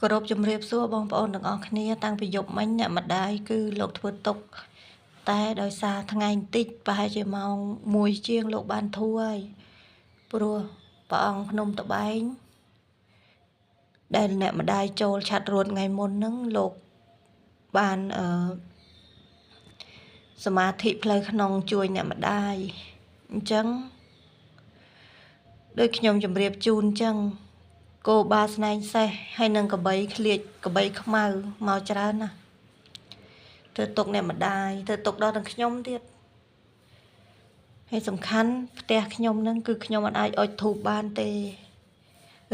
គោរពជំរាបសួរបងប្អូនទាំងអស់គ្នាតាំងពីយប់មិញអ្នកម្ដាយគឺលោកធ្វើទុកតែដោយសារថ្ងៃបន្តិចប្រហែលជាម៉ោង1ជាងលោកបានធូរហើយព្រោះព្រះអង្គភ្នំត្បែងដែលអ្នកម្ដាយចូលឆាត់រួតថ្ងៃមុនហ្នឹងលោកបានសមាធិផ្លូវក្នុងជួយអ្នកម្ដាយអញ្ចឹងដូចខ្ញុំជម្រាបជូនអញ្ចឹងគោបាស្នែងសេះហើយនឹងកបីឃ្លៀចកបីខ្មៅមកច្រើនណាស់ធ្វើទុកអ្នកម្ដាយធ្វើទុកដល់ទាំងខ្ញុំទៀតហើយសំខាន់ផ្ទះខ្ញុំហ្នឹងគឺខ្ញុំអត់អាចអុជធូបបានទេ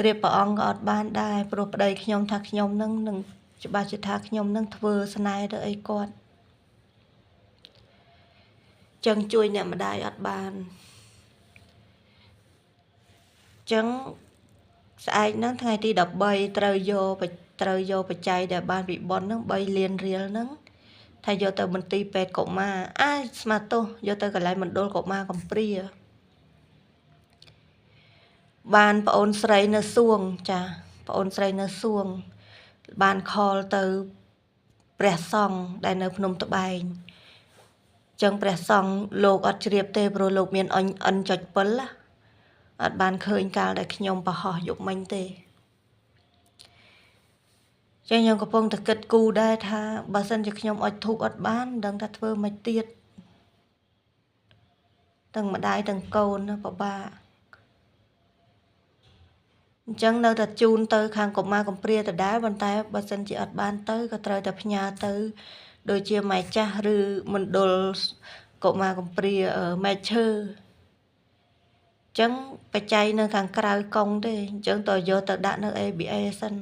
រៀបព្រះអង្គក៏អត់បានដែរព្រោះប្តីខ្ញុំថាខ្ញុំហ្នឹងនឹងច្បាស់ជាថាខ្ញុំហ្នឹងធ្វើស្នេហ៍ទៅអីគាត់ចឹងជួយអ្នកម្ដាយអត់បានចឹងស្អែកហ្នឹងថ្ងៃទី13ត្រូវយកបច្ច័យដែលបានពីប៉ុនហ្នឹង3លានរៀលហ្នឹងថាយកទៅមន្ទីរពេទ្យកុមារស្មាទោសយកទៅកន្លែងមណ្ឌលកុមារកំព្រាបានប្អូនស្រីនៅសួងចាប្អូនស្រីនៅសួងបានខលទៅព្រះសង្ឃដែលនៅភ្នំត្បែងចឹងព្រះសង្ឃលោកអត់ជ្រាបទេព្រោះលោកមានអិនចុច7ណាអត់បានឃើញកាលដែលខ្ញុំប្រហោះយប់មិញទេចឹងខ្ញុំកំពុងតែគិតគូរដែរថាបើសិនជាខ្ញុំអុជធូបអត់បានដឹងថាធ្វើមិនទៀតទាំងម្ដាយទាំងកូនណាពិបាកអញ្ចឹងនៅតែជូនទៅខាងកុមារកំព្រាដដែលប៉ុន្តែបើសិនជាអត់បានទៅក៏ត្រូវតែផ្ញើទៅដូចជាម៉ែចាស់ឬមណ្ឌលកុមារកំព្រាម៉ែឈើចឹងបច្ច័យនៅខាងក្រៅកុងទេអញ្ចឹងតើយកទៅដាក់នៅ ABA សិន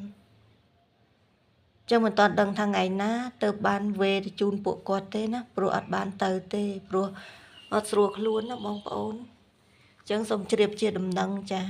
ចឹងមិនទាន់ដឹងថាថ្ងៃណាទៅបានវេទៅជូនពួកគាត់ទេណាព្រោះអត់បានទៅទេព្រោះអត់ស្រួលខ្លួនណាបងប្អូនចឹងសូមជ្រាបជាដំណឹងចា